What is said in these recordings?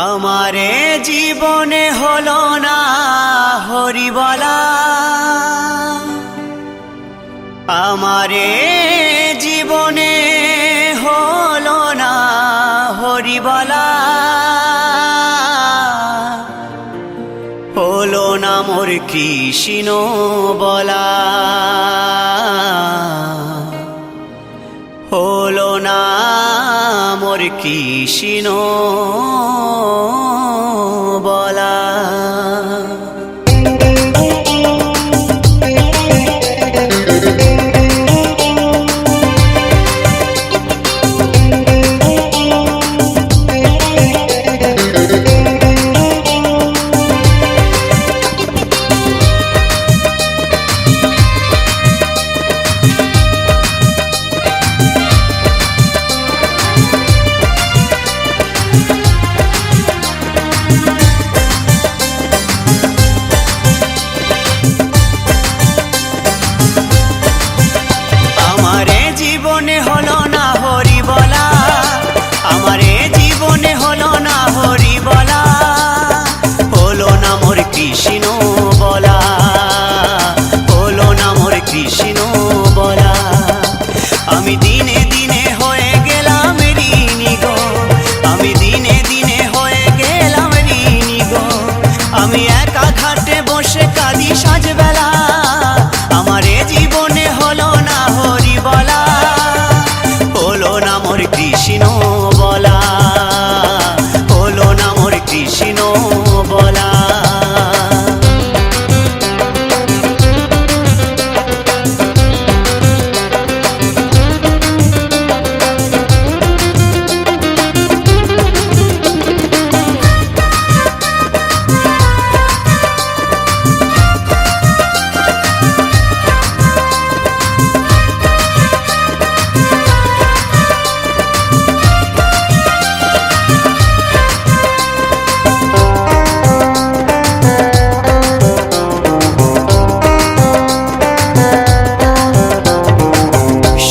আমারে জীবনে হলো না হরি বলা, আমারে জীবনে হলো না হরি বলা, হলো না মোর কৃষ্ণ বলা, হলো না মোর কৃষ্ণ বলা। আমি দিনে দিনে হয়ে গেলাম ঋণী গো, আমি দিনে দিনে হয়ে গেলাম ঋণী গো, আমি একা ঘাটে বসে কাঁদি সাজবেলা, আমার এ জীবনে হলো না হরি বলা, হলো না মোর কৃষ্ণ বলা, হলো না মোর কৃষ্ণ বলা।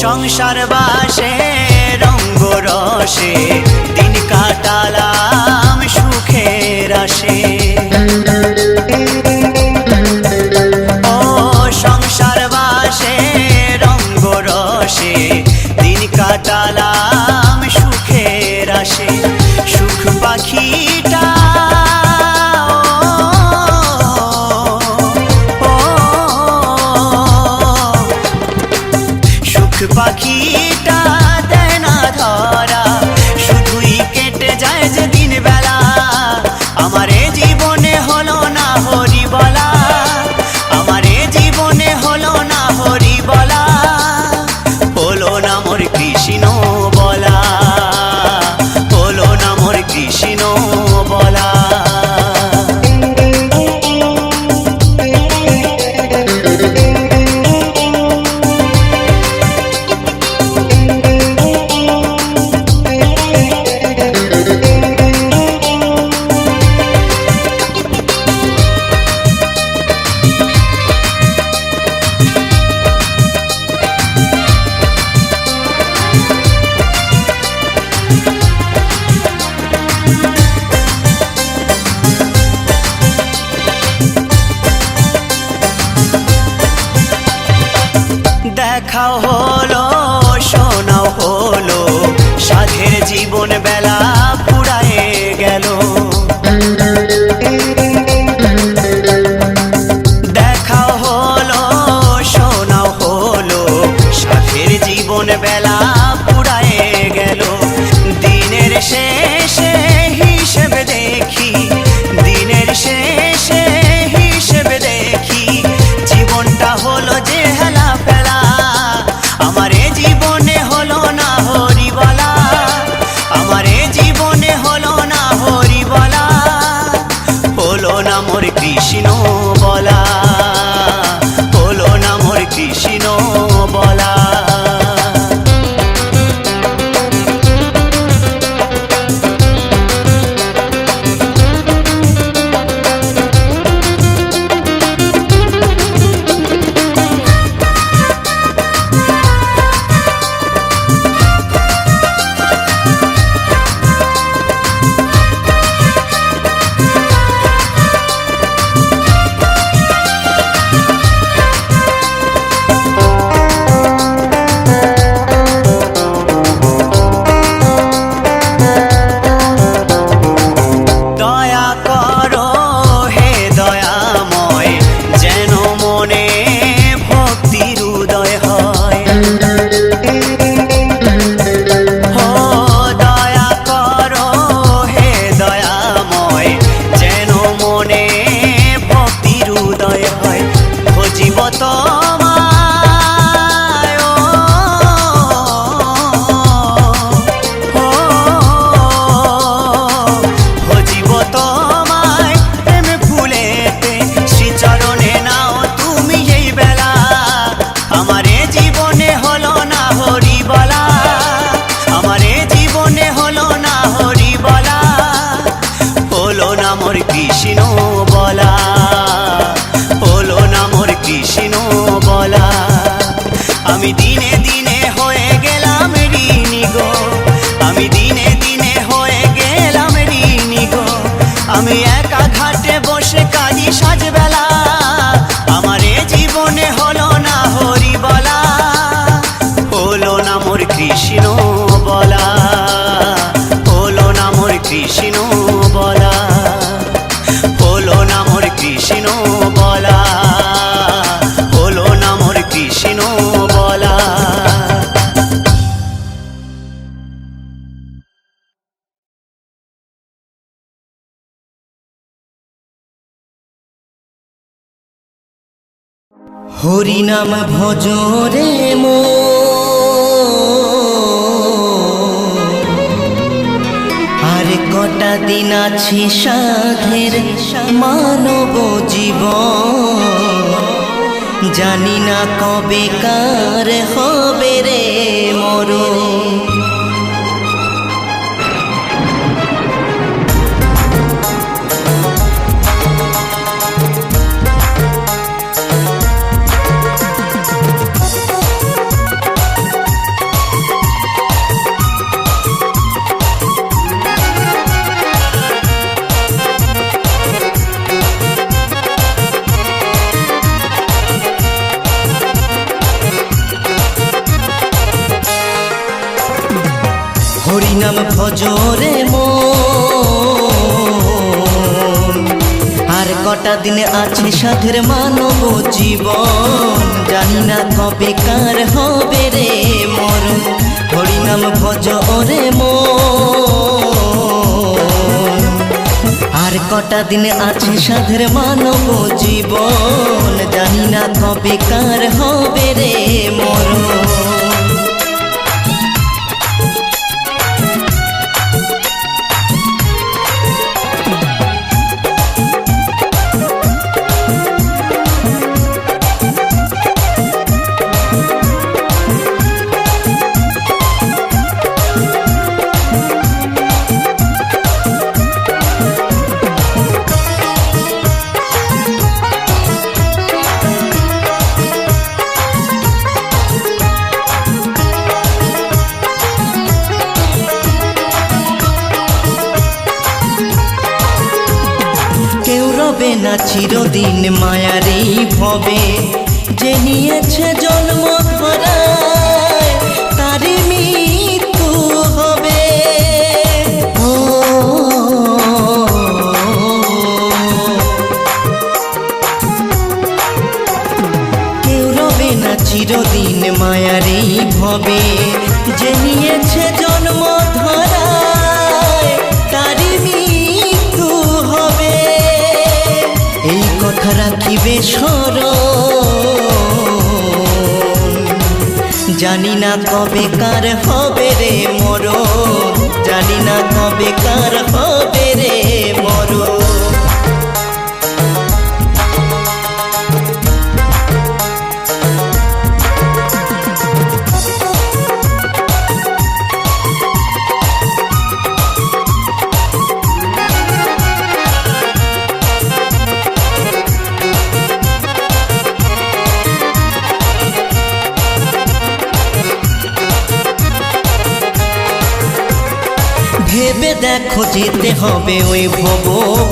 সংসার বাসে রঙ্গ রসে দিন কাটালাম সুখের আসে, ও সংসার বাসে রঙ্গ রসে দিন কাটালাম সুখের আসে, সুখ পাখিটা পাখিটা দেয় না ধরা, শুধুই কেটে যায় যে দিন বেলা, আমার এ জীবনে হলো না হরি বলা, আমার এ জীবনে হলো না হরি বলা, হলো না মোর কৃষ্ণ বলা, হলো না মোর কৃষ্ণ বলা। দেখাও হলো শোনাও হলো, সাধের জীবন বেলা পুরায়ে গেল, দেখাও হলো শোনাও হলো, সাধের জীবন বেলা পুরায়ে গেল, দিনের শেষে হিসেব দেখি, দিনের শেষে হিসেব দেখি, জীবনটা হলো যে হেলা ফেলা, আমার এ জীবনে হলো না হরি বলা, আমার হরিনাম ভজরে আর কটা দিন আছে সাধের মানব জীবন, জানি না কবে কার হবে রে মরণ। হরিনাম ভজরে মন আর কটা দিনে আছে সাধের মানব জীবন, জানি না কবে কার হবে রে মরণ। হরিনাম ভজরে মন আর কটা দিনে আছে সাধের মানব জীবন, জানি না কবে কার হবে রে মরণ। না চিরদিন মায়ার এই ভবে, যে নিয়েছে জন্ম ধরায় তারই মৃত্যু হবে। ও কেউ রবে না চিরদিন মায়ার এই ভবে, যে নিয়েছে জন্ম ধরায় তারই মৃত্যু হবে। এই কথা রাখিবে স্মরণ, জানি না কবে কার হবে রে মরণ, জানি না কবে কার হবে রে মরণ। ভেবে দেখো যেতে হবে ওই ভব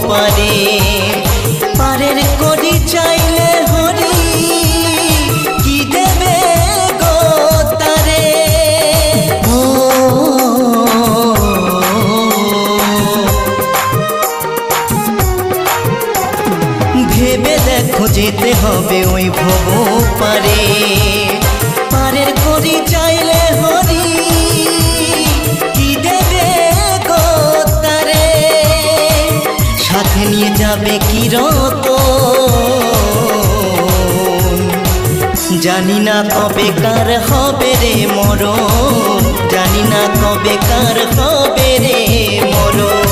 পারে, পারের করি চাইলে হরি কি দেবে গো তারে। ও ভেবে দেখো যেতে হবে ওই ভব পারে, পারের করি চাইলে হরি সাথে নিয়ে যাবে কি রতন, জানি না কবে কার হবে রে মরণ, জানি না কবে কার হবে রে মরণ।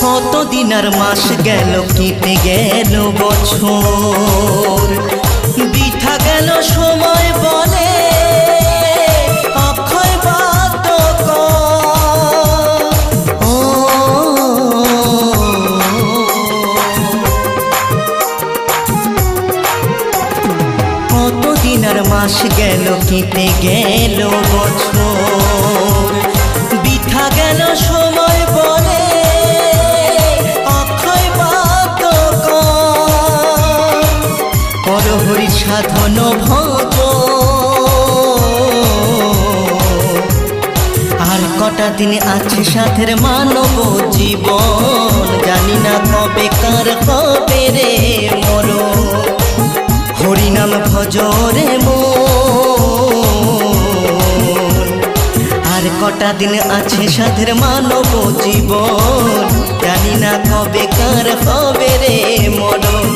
কতদিন আর মাস গেল, কেটে গেল বছর, বৃথা গেল সময় বলে অক্ষয় বাদক। ও কতদিন আর মাস গেল, কেটে গেল বছর, বৃথা গেল সময় হরি সাধন ভজ আর কটা দিন আছে সাথের মানব জীবন জানি না কবে কার হবে রে মরণ হরি নাম ভজ রে মন আর কটা দিন আছে সাথের মানব জীবন জানি না কবে কার হবে রে মরণ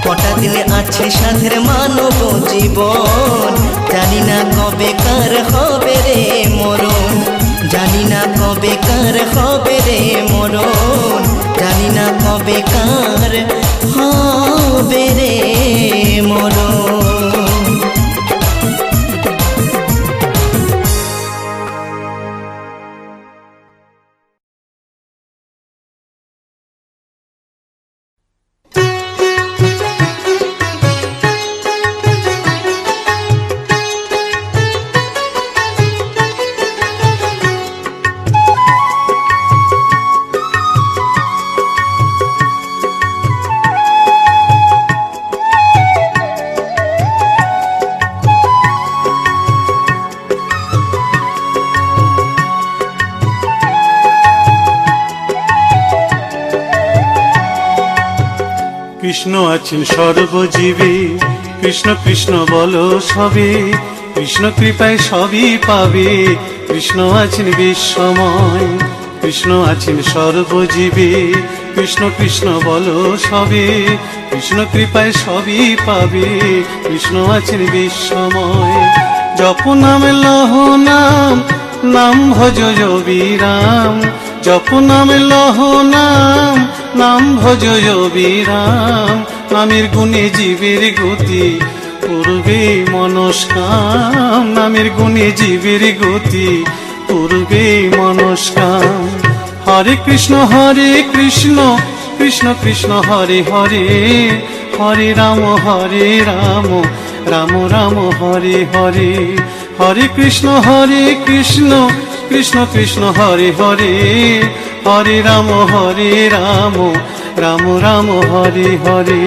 কটা দিন আছে সাথের মানব জীবন জানি না কবে কার হবে রে মরণ জানি না কবে কার হবে রে মরণ জানি না কবে কার হবে রে মরণ কৃষ্ণ আছেন সর্বজীবে কৃষ্ণ কৃষ্ণ বলো সবে কৃষ্ণ কৃপায় সবই পাবে কৃষ্ণ আছেন বিশ্বময় কৃষ্ণ আছেন সর্বজীবে কৃষ্ণ কৃষ্ণ বলো সবে কৃষ্ণ কৃপায় সবই পাবে কৃষ্ণ আছেন বিশ্বময় জপ নাম লহ নাম নাম ভজ বিরাম জপ নাম লহ নাম নাম ভজ বিরাম নামের গুণে জীবের গতি পূর্বে মনস্কাম নামের গুণে জীবের গতি পূর্বে মনস্কাম হরে কৃষ্ণ কৃষ্ণ কৃষ্ণ হরে হরে হরে রাম রাম রাম হরে হরে হরে কৃষ্ণ কৃষ্ণ কৃষ্ণ হরে হরে হরে রাম রাম রাম হরে হরে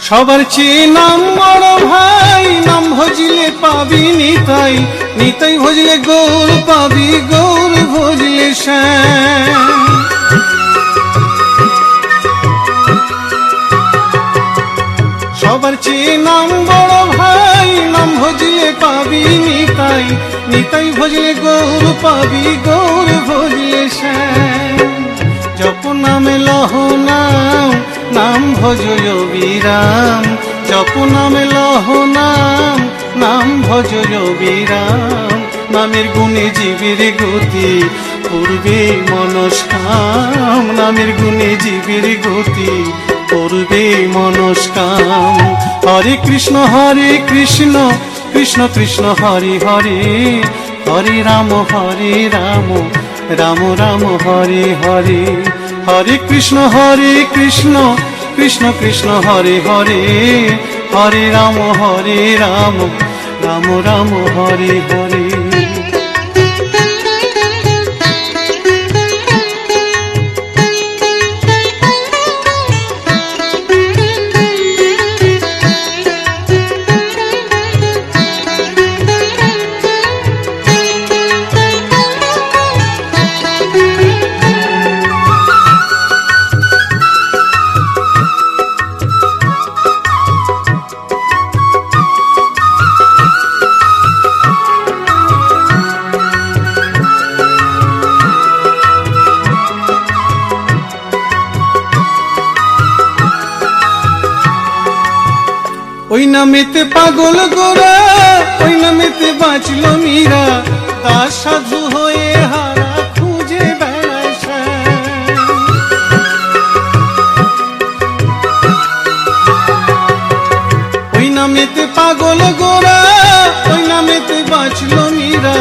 সবার চেয়ে নাম বড় ভাই নাম ভজিলে পাবি নিতাই নিতাই ভজলে গৌর পাবি গৌর ভজলে শ্যাম সবার চেয়ে নাম বড় ভাই নাম ভজিলে পাবি নিতাই নিতাই ভজলে গৌর পাবি গৌর ভজলে শ্যাম জপ নামে লহ নাম নাম ভজ বিরাম জপ নামে লহ নাম নাম ভজ বিরাম নামের গুণে জীবের গতি পূর্বে মনস্কাম নামের গুণে জীবের গতি পূর্বে মনস্কাম হরে কৃষ্ণ কৃষ্ণ কৃষ্ণ হরে হরে হরে রাম রাম রাম হরে হরে হরে কৃষ্ণ কৃষ্ণ কৃষ্ণ হরে হরে হরে রাম রাম হরে হরে ওই নামেতে পাগল গোরা ওই নামেতে বাঁচল মীরা দাস সাধু হয়ে হারা খুঁজে বেড়ায় ওই নামেতে পাগল গোরা, ওই নামেতে বাঁচল মীরা,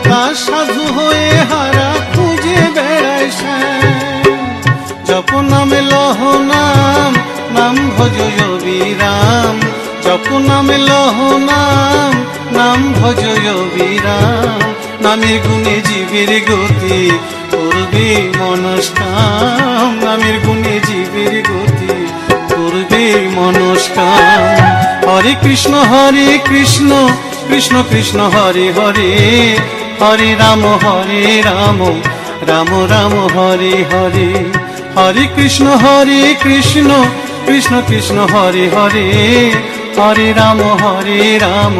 দাস সাধু হয়ে হারা খুঁজে বেড়ায় শ্যাম। জপ নামে লহ নাম, নাম ভজ অবিরাম, জপ নামে লহ নাম, নাম ভজ অবিরাম। নামের গুণে জীবের গতি করবে মনস্কাম, নামের গুণে জীবের গতি করবে মনস্কাম। হরে কৃষ্ণ কৃষ্ণ কৃষ্ণ হরে হরে, হরে রাম রাম রাম হরে হরে। হরে কৃষ্ণ কৃষ্ণ কৃষ্ণ হরে হরে, হরে রাম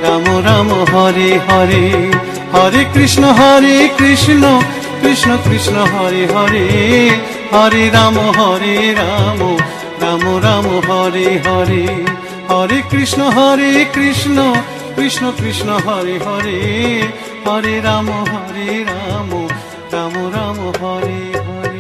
রাম রাম হরে হরে। হরে কৃষ্ণ কৃষ্ণ কৃষ্ণ হরে হরে, হরে রাম রাম রাম হরে হরে। হরে কৃষ্ণ কৃষ্ণ কৃষ্ণ হরে হরে, হরে রাম রাম রাম হরে হরে।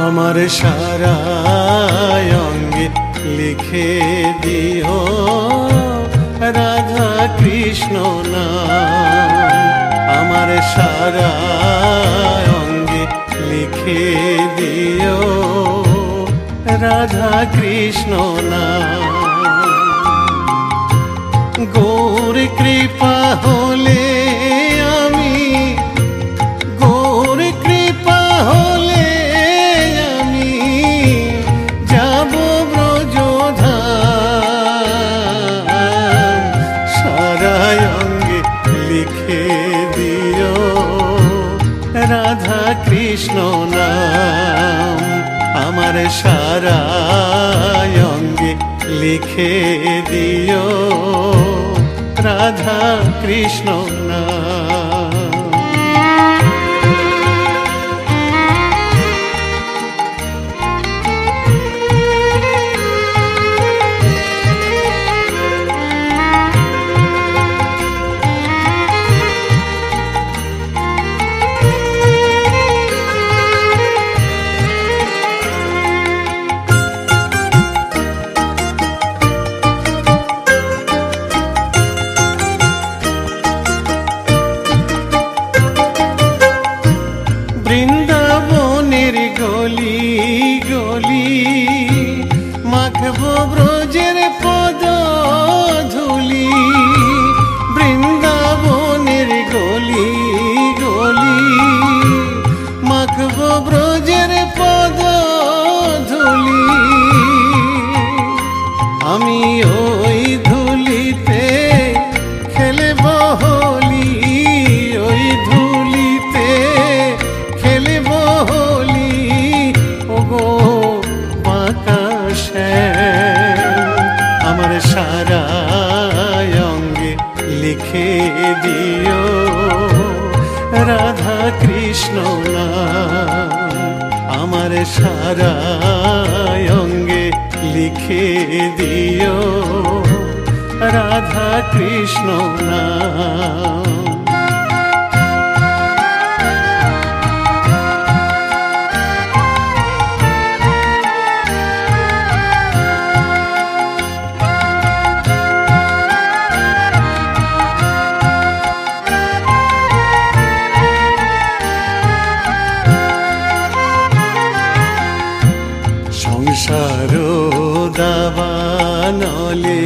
আমার সারা অঙ্গে লিখে দিও রাধা কৃষ্ণ নাম, আমার সারা অঙ্গে লিখে দিও রাধা কৃষ্ণ নাম। গৌর কৃপা হলে আমি, গৌর কৃপা হলে যাব ব্রজধাম। সারা অঙ্গে লিখে দিও রাধা কৃষ্ণ নাম, আমার সারা অঙ্গে লিখে দিও রাধা কৃষ্ণ নাম। বৃন্দাবনের গলি গলি মাখবো ব্রজের পদ ধুলি, বৃন্দাবনের গলি গলি মাখবো ব্রজের পদ ধুলি। আমি ওই ধুলিতে খেলব হোলি, ওই ধুলিতে খেলব হোলি। ওগো বাঁকা শ্যাম, আমার সারা অঙ্গে লিখে দিও রাধা কৃষ্ণ নাম, আমার সারা অঙ্গে লিখে দিও রাধা কৃষ্ণ নাম। সংসার দাবানলে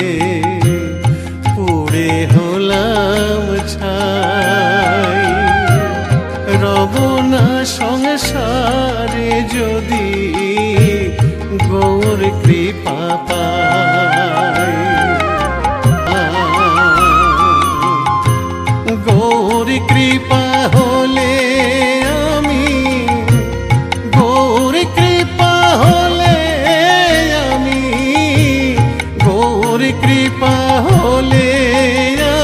পুড়ে হলাম ছাই, রব না সংসারে যদি গৌর কৃপা পাই। গৌর কৃপা হলে আমি, গৌর কৃপা হলে আমি কৃপা হলে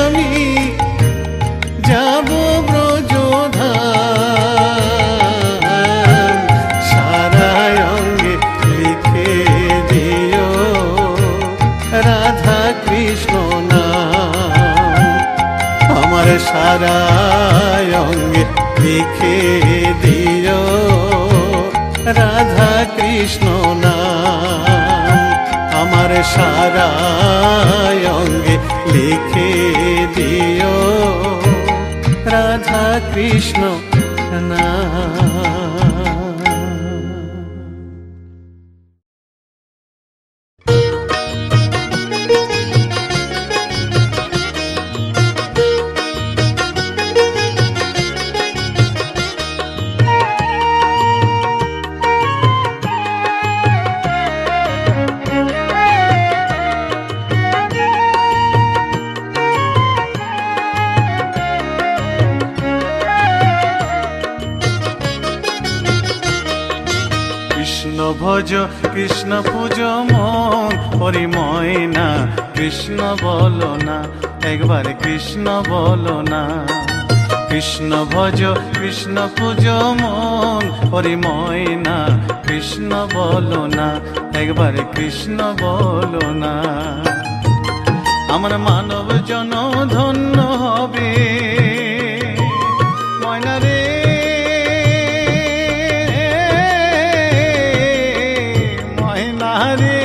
আমি যাব ব্রজধাম, সারা অঙ্গে লিখে দিও রাধা কৃষ্ণ নাম। আমার সারা অঙ্গে লিখে দিও রাধা কৃষ্ণ নাম। আমার সারা অঙ্গে লিখে দিও রাধা কৃষ্ণ নাম। কৃষ্ণ ভজ কৃষ্ণ পূজ মন পরিময় না, কৃষ্ণ বলো না একবার কৃষ্ণ বলো না। কৃষ্ণ ভজ কৃষ্ণ পূজ মন পরিময় না, কৃষ্ণ বলো না একবার কৃষ্ণ বলো না। আমার মানব জন ধন্য হবে ময়না রে, ময়না রে।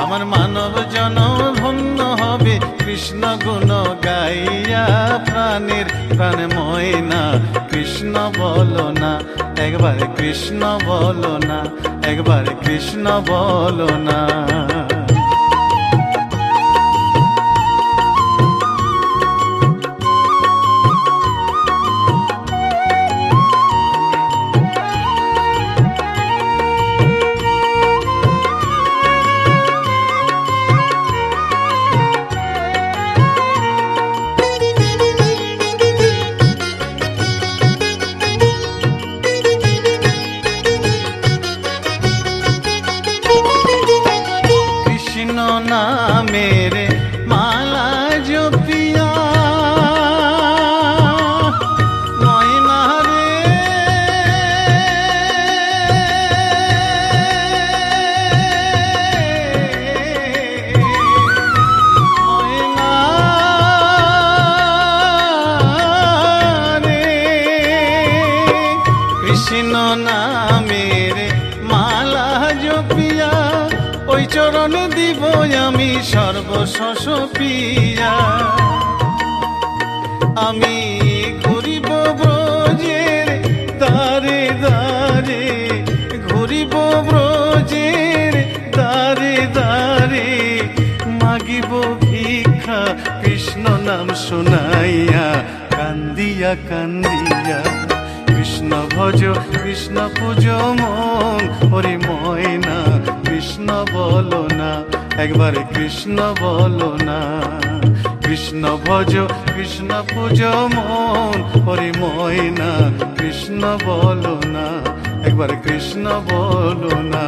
আমার মানব জন ধন্য হবে কৃষ্ণ গুণ গাইয়া, প্রাণের প্রাণ ময়না কৃষ্ণ বলো না একবার কৃষ্ণ বলো না, একবার কৃষ্ণ বলো না। মেরে মালা জপিয়া ময়না রে, ময়না রে। কৃষ্ণ নামের মালা জপিয়া ওই চরণ দিব আমি সর্বশস পিয়া। আমি ঘুরিব ব্রজের দ্বারে দ্বারে, ঘুরিব ব্রজের দ্বারে দ্বারে, মাগিব ভিক্ষা কৃষ্ণ নাম শুনাইয়া, কান্দিয়া কান্দিয়া। কৃষ্ণ ভজ কৃষ্ণ পূজ মন হরি ময়না কৃষ্ণ বলো না একবার কৃষ্ণ বলো না। কৃষ্ণ ভজ কৃষ্ণ পূজ মন হরি ময়না কৃষ্ণ বলো না একবার কৃষ্ণ বলো না।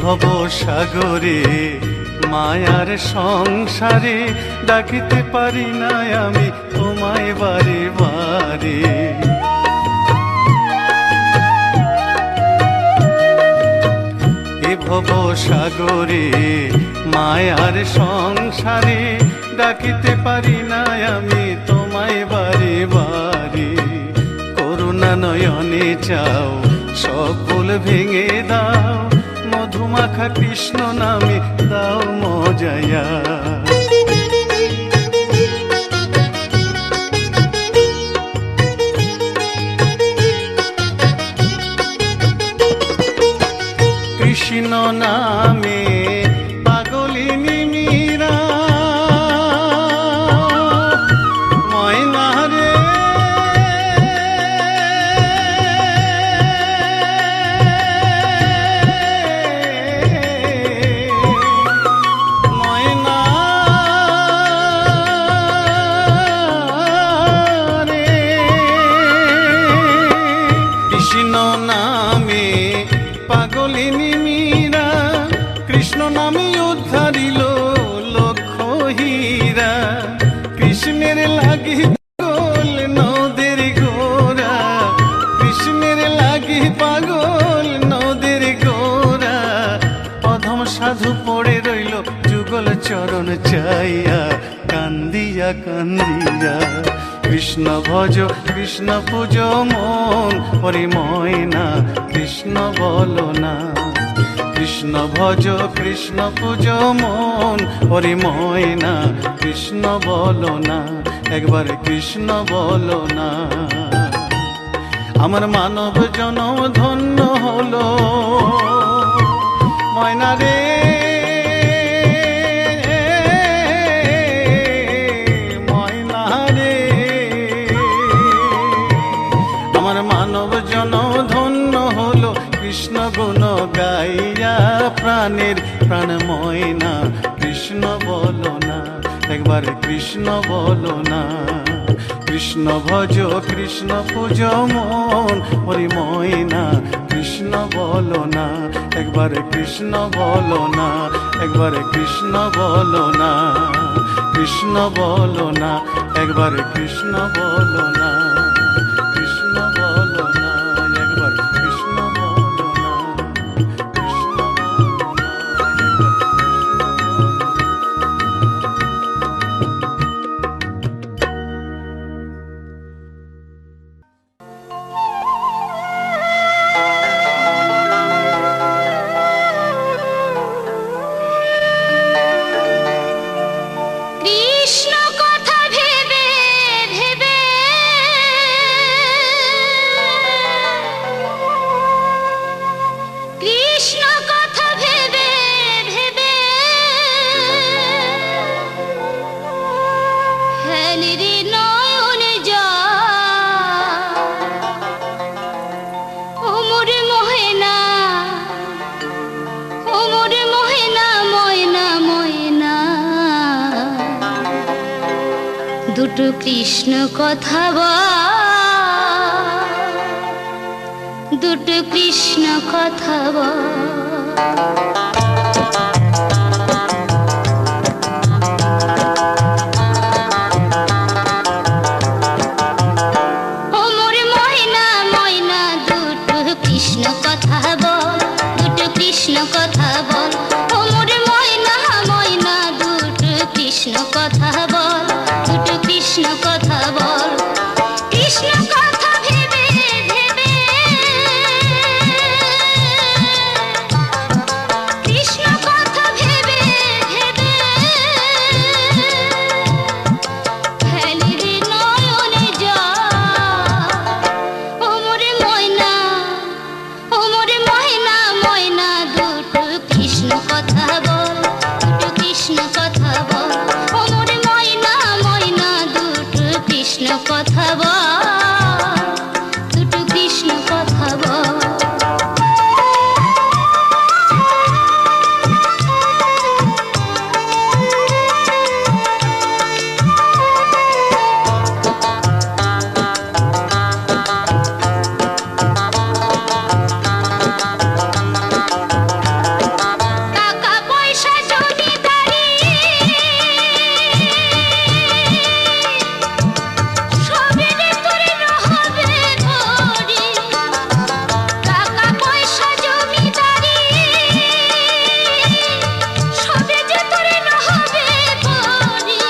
ভব সাগরে মায়ার সংসারে ডাকিতে পারি না আমি তোমায় বারে বারে। এ ভব সাগরে মায়ার সংসারে ডাকিতে পারি না আমি তোমায় বারে বারে। করুণা নয়নে চাও সকল ভেঙে দাও, মধুমাখা কৃষ্ণ নামে দাও মজায়া। কৃষ্ণ নামে পাগলিনী মীরা ময়না রে, ময়না হীরা। কৃষ্ণের লাগি পাগল নদের গোরা, কৃষ্ণের লাগি পাগল নদের গোরা। অধম সাধু পড়ে রইল যুগল চরণ চাইয়া, কান্দিয়া কান্দিয়া। কৃষ্ণ ভজ কৃষ্ণ পূজ মন, ওরে ময়না কৃষ্ণ বলো না। কৃষ্ণ ভজ কৃষ্ণ পূজ মন, ওরে ময়না কৃষ্ণ বলো না, একবার কৃষ্ণ বলো না। আমার মানব জনম ধন্য হলো ময়না রে, ময়না রে। আমার মানব জনম ধন্য হলো কৃষ্ণ গুণ গাইয়া, প্রাণের প্রাণ ময়না কৃষ্ণ বলো না, একবার কৃষ্ণ বলো না। কৃষ্ণ ভজ কৃষ্ণ পূজ মন, ওরে ময়না কৃষ্ণ বলো না, একবার কৃষ্ণ বলো না, একবার কৃষ্ণ বলো না। কৃষ্ণ বলো না, একবার কৃষ্ণ বলো না, কৃষ্ণ বলো না, একবার কৃষ্ণ বলো না, কৃষ্ণ বলো না, কৃষ্ণ কথা ভেবে ভেবে কৃষ্ণ কথা ভেবে ভেবে হেলিরি নয়নে জল, ও মোরে মহেনা, ও মোরে মহেনা, ময়না ময়না। দুটো কৃষ্ণ কথা বল, দুটো কৃষ্ণ কথা বল। ও মোরে ময়না ময়না, দুটো কৃষ্ণ কথা বল, দুটো কৃষ্ণ কথা বল। ও মোরে ময়না ময়না, দুটো কৃষ্ণ কথা বল, দুটো কৃষ্ণ কথা বল। কৃষ্ণ কথা ভেবে ভেবে কৃষ্ণ কথা ভেবে ভেবে হেলিরি নয়নে জল, ও মোরে ময়না, ও মোরে ময়না ময়না। দুটো কৃষ্ণ কথা বল, দুটো কৃষ্ণ কথা বল। ও মোরে ময়না ময়না, দুটো কৃষ্ণ কথা বল, দুটো কৃষ্ণ কথা বল। টাকা পয়সা জমিদারি সবেরে তোরে রহবে ধরি। টাকা পয়সা জমিদারি সবে যে তোরে রহবে ধরি।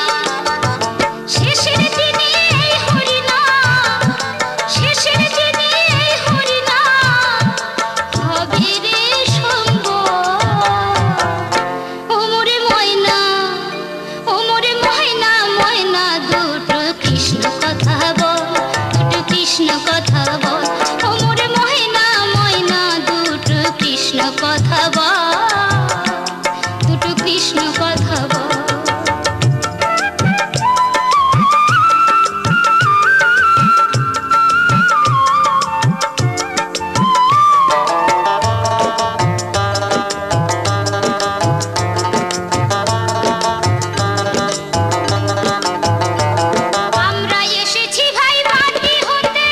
শেষের দিনে এই হরিনাম, শেষের দিনে এই হরিনাম হবে রে সম্বল। ও মোরে ময়না, ও মোরে ময়না ময়না। দুটো কৃষ্ণ কথা বল, দুটো কৃষ্ণ কথা বল। ও মোরে ময়না ময়না, দুটো কৃষ্ণ কথা বল, দুটো কৃষ্ণ কথা বল। আমরা এসেছি ভাই মাটি হতে,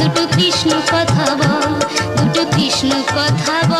দুটো কৃষ্ণ কথা বল, দুটো কৃষ্ণ কথা বল।